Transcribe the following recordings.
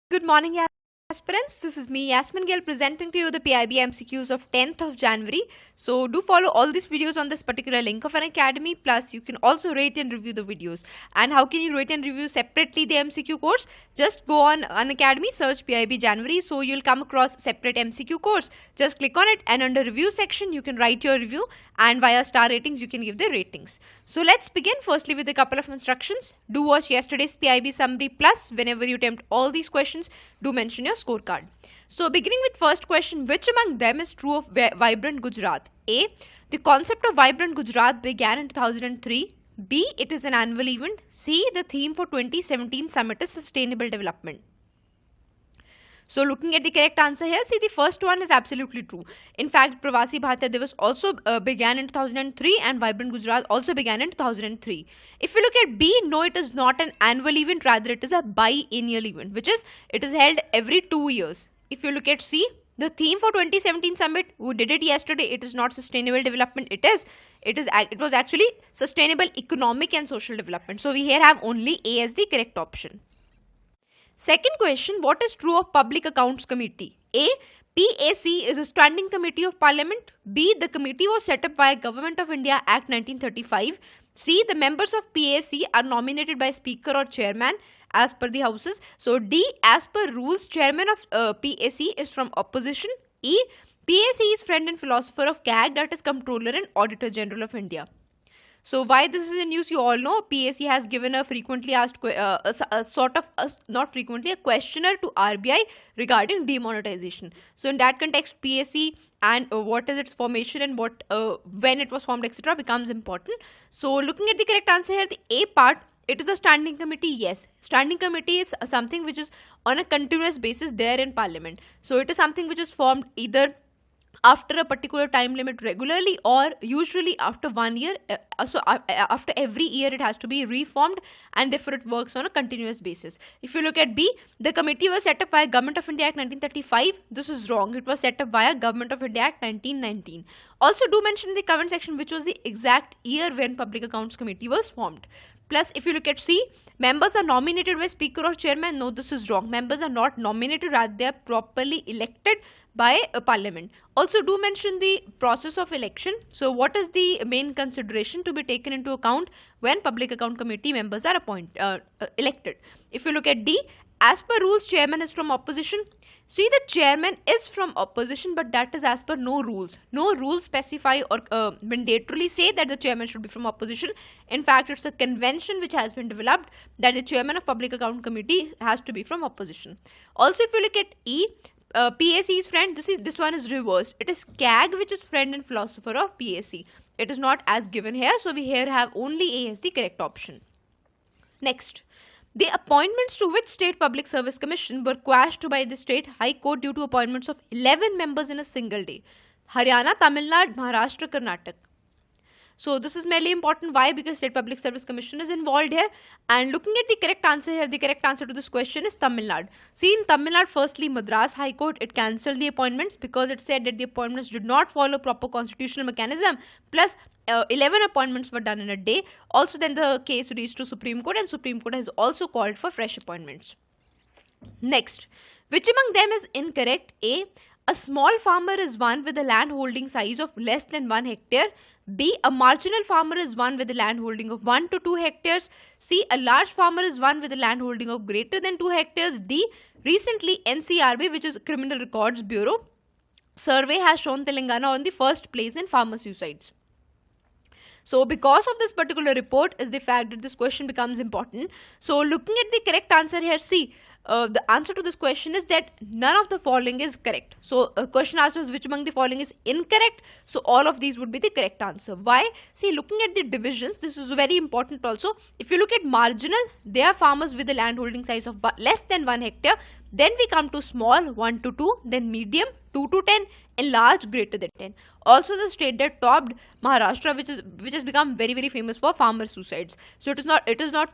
Good morning, aspirants. This is me, Yasmin Gill, presenting to you the PIB MCQs of 10th of January. So do follow all these videos on this particular link of an academy. Plus, you can also rate and review the videos. And how can you rate and review separately the MCQ course? Just go on Unacademy, search PIB January. So you'll come across separate MCQ course. Just click on it, and under review section, you can write your review. And via star ratings, you can give the ratings. So let's begin firstly with a couple of instructions. Do watch yesterday's PIB summary. Plus, whenever you attempt all these questions, do mention your scorecard. So beginning with first question, which among them is true of Vibrant Gujarat? A. The concept of Vibrant Gujarat began in 2003. B. It is an annual event. C. The theme for 2017 summit is sustainable development. So looking at the correct answer here, see, the first one is absolutely true. In fact, Pravasi Bharatiya Divas also began in 2003 and Vibrant Gujarat also began in 2003. If you look at B, no, it is not an annual event, rather it is a biennial event, which is, it is held every 2 years. If you look at C, the theme for 2017 summit, we did it yesterday, it is not sustainable development, it was actually sustainable economic and social development. So we here have only A as the correct option. Second question, what is true of Public Accounts Committee? A. PAC is a standing committee of Parliament. B. The committee was set up by Government of India Act 1935. C. The members of PAC are nominated by Speaker or Chairman as per the Houses. So D. As per rules, Chairman of PAC is from opposition. E. PAC is friend and philosopher of CAG, that is Comptroller and Auditor General of India. So why this is in news, you all know. PAC has given a frequently asked, not frequently, a questionnaire to RBI regarding demonetization. So in that context, PAC and what is its formation and what when it was formed, etc. becomes important. So looking at the correct answer here, the A part, it is a standing committee. Yes, standing committee is something which is on a continuous basis there in Parliament. So it is something which is formed either after a particular time limit regularly or usually after 1 year. After every year it has to be reformed, and therefore it works on a continuous basis. If you look at B, the committee was set up by Government of India Act 1935. This is wrong. It was set up via Government of India Act 1919. Also do mention in the comment section which was the exact year when Public Accounts Committee was formed. Plus, if you look at C, members are nominated by Speaker or Chairman. No, this is wrong. Members are not nominated, rather they are properly elected by a Parliament. Also do mention the process of election. So what is the main consideration to be taken into account when Public Account Committee members are elected? If you look at D, as per rules, Chairman is from opposition. See, the Chairman is from opposition, but that is as per no rules. No rules specify or mandatorily say that the Chairman should be from opposition. In fact, it's a convention which has been developed that the Chairman of Public Account Committee has to be from opposition. Also, if you look at E, PAC is friend. This one is reversed. It is CAG which is friend and philosopher of PAC. It is not as given here, so we here have only A as the correct option. Next, the appointments to which State Public Service Commission were quashed by the State High Court due to appointments of 11 members in a single day? Haryana, Tamil Nadu, Maharashtra, Karnataka. So this is mainly important. Why? Because State Public Service Commission is involved here. And looking at the correct answer here, the correct answer to this question is Tamil Nadu. See, in Tamil Nadu, firstly, Madras High Court, it cancelled the appointments because it said that the appointments did not follow proper constitutional mechanism. Plus, 11 appointments were done in a day. Also, then the case reached to Supreme Court, and Supreme Court has also called for fresh appointments. Next, which among them is incorrect? A small farmer is one with a land holding size of less than 1 hectare. B, a marginal farmer is one with a land holding of 1 to 2 hectares. C, a large farmer is one with a land holding of greater than 2 hectares. D, recently NCRB, which is Criminal Records Bureau, survey has shown Telangana on the first place in farmer suicides. So because of this particular report is the fact that this question becomes important. So looking at the correct answer here, see, the answer to this question is that none of the following is correct. So a question asked us which among the following is incorrect. So all of these would be the correct answer. Why? See, looking at the divisions, this is very important also. If you look at marginal, they are farmers with a land holding size of less than 1 hectare. Then we come to small, 1 to 2, then medium, 2 to 10, and large, greater than 10. Also the state that topped, Maharashtra, which has become very, very famous for farmer suicides. So it is not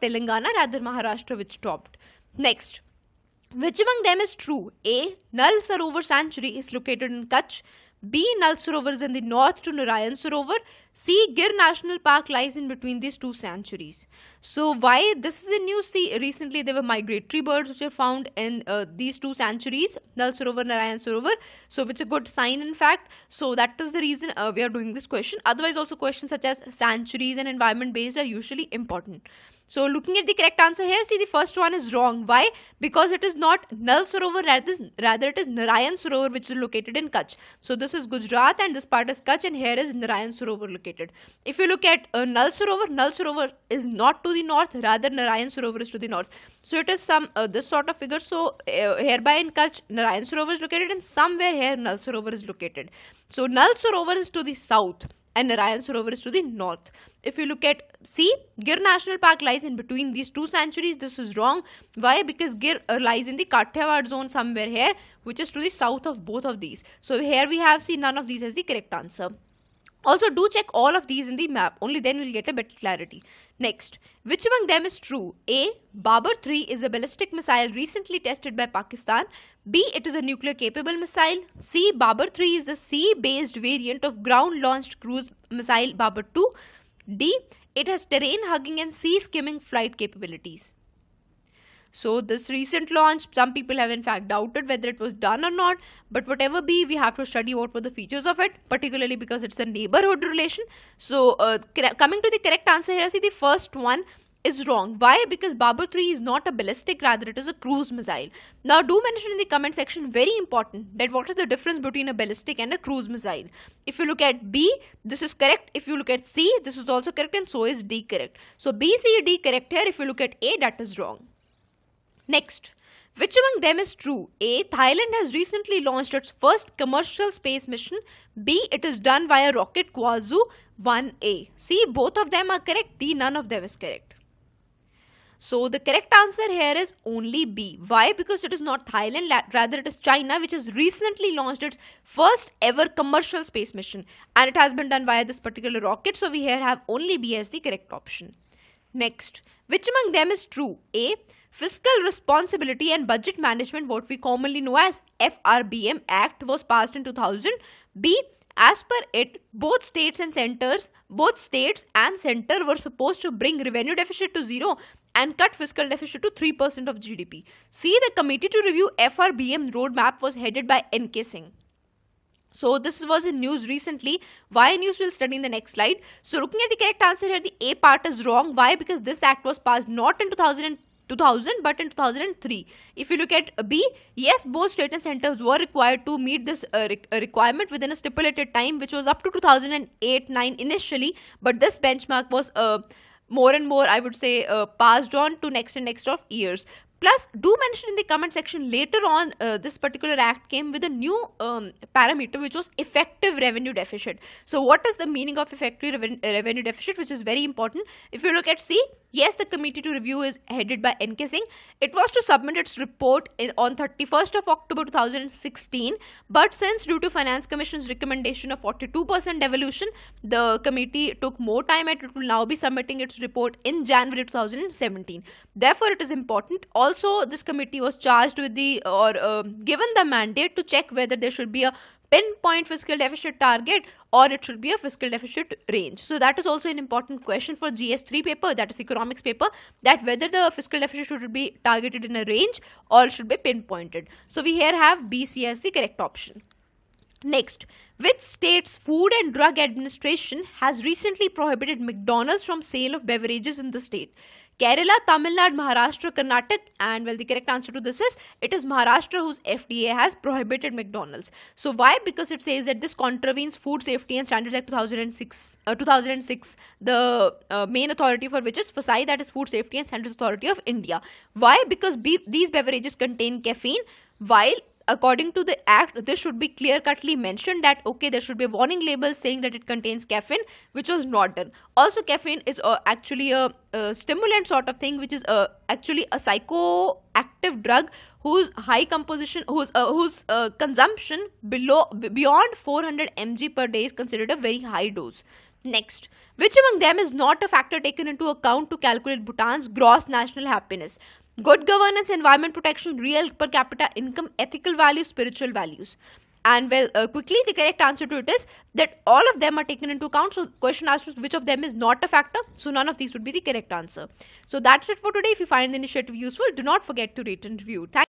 Telangana, rather Maharashtra which topped. Next, which among them is true? A, Nal Sarovar Sanctuary is located in Kutch. B, Nal Sarovar is in the north to Narayan Sarovar. C. Gir National Park lies in between these two sanctuaries. So why this is in news? See, recently there were migratory birds which are found in these two sanctuaries, Nal Sarovar, Narayan Sarovar. So it's a good sign in fact. So that is the reason we are doing this question. Otherwise also questions such as sanctuaries and environment based are usually important. So looking at the correct answer here, see the first one is wrong. Why? Because it is not Nal Sarovar, rather it is Narayan Sarovar which is located in Kutch. So this is Gujarat and this part is Kutch and here is Narayan Sarovar located. If you look at Nal Sarovar is not to the north, rather Narayan Sarovar is to the north. So it is some this sort of figure. So hereby in Kutch, Narayan Sarovar is located and somewhere here Nal Sarovar is located. So Nal Sarovar is to the south and Narayan Sarovar is to the north. If you look at C, Gir National Park lies in between these two sanctuaries. This is wrong. Why? Because Gir lies in the Kathiawar zone somewhere here, which is to the south of both of these. So here we have, see, none of these as the correct answer. Also, do check all of these in the map. Only then we'll get a better clarity. Next, which among them is true? A. Babur 3 is a ballistic missile recently tested by Pakistan. B. It is a nuclear capable missile. C. Babur 3 is a sea-based variant of ground-launched cruise missile Babur 2. D. It has terrain-hugging and sea-skimming flight capabilities. So this recent launch, some people have in fact doubted whether it was done or not, but whatever be, we have to study what were the features of it, particularly because it's a neighborhood relation. So coming to the correct answer here, see the first one is wrong. Why? Because Babur 3 is not a ballistic, rather it is a cruise missile. Now do mention in the comment section, very important, that what is the difference between a ballistic and a cruise missile. If you look at B, this is correct. If you look at C, this is also correct, and so is D correct. So B, C, D correct here. If you look at A, that is wrong. Next, which among them is true? A. Thailand has recently launched its first commercial space mission. B. It is done via rocket Kwazu 1A. C. Both of them are correct. D. None of them is correct. So the correct answer here is only B. Why? Because it is not Thailand, rather it is China, which has recently launched its first ever commercial space mission, and it has been done via this particular rocket. So we here have only B as the correct option. Next, which among them is true? A. Fiscal Responsibility and Budget Management, what we commonly know as FRBM Act, was passed in 2000. B. As per it, both states and center were supposed to bring revenue deficit to zero and cut fiscal deficit to 3% of GDP. C. The committee to review FRBM roadmap was headed by N.K. Singh. So this was in news recently. Why news we'll study in the next slide. So looking at the correct answer here, the A part is wrong. Why? Because this act was passed not in 2000 but in 2003. If you look at B, yes, both state and centers were required to meet this requirement within a stipulated time, which was up to 2008-9 initially, but this benchmark was more and more, I would say, passed on to next and next of years. Plus, do mention in the comment section later on, this particular act came with a new parameter, which was effective revenue deficit. So what is the meaning of effective revenue deficit, which is very important? If you look at C, yes, the committee to review is headed by N.K. Singh. It was to submit its report on 31st of October 2016, but since due to Finance Commission's recommendation of 42% devolution, the committee took more time and it will now be submitting its report in January 2017. Therefore, it is important. Also, this committee was charged with given the mandate to check whether there should be a pinpoint fiscal deficit target or it should be a fiscal deficit range. So that is also an important question for GS3 paper, that is economics paper, that whether the fiscal deficit should be targeted in a range or it should be pinpointed. So we here have BC as the correct option. Next, which state's Food and Drug Administration has recently prohibited McDonald's from sale of beverages in the state? Kerala, Tamil Nadu, Maharashtra, Karnataka, and well, the correct answer to this is it is Maharashtra, whose FDA has prohibited McDonald's. So why? Because it says that this contravenes Food Safety and Standards Act 2006, the main authority for which is FSSAI, that is Food Safety and Standards Authority of India. Why? Because these beverages contain caffeine, while according to the act, this should be clear-cutly mentioned that okay, there should be a warning label saying that it contains caffeine, which was not done. Also, caffeine is actually a stimulant sort of thing, which is actually a psychoactive drug whose high composition, whose consumption beyond 400 mg per day is considered a very high dose. Next, which among them is not a factor taken into account to calculate Bhutan's gross national happiness? Good governance, environment protection, real per capita income, ethical values, spiritual values. And well, quickly, the correct answer to it is that all of them are taken into account. So question asks us which of them is not a factor. So none of these would be the correct answer. So that's it for today. If you find the initiative useful, do not forget to rate and review. Thank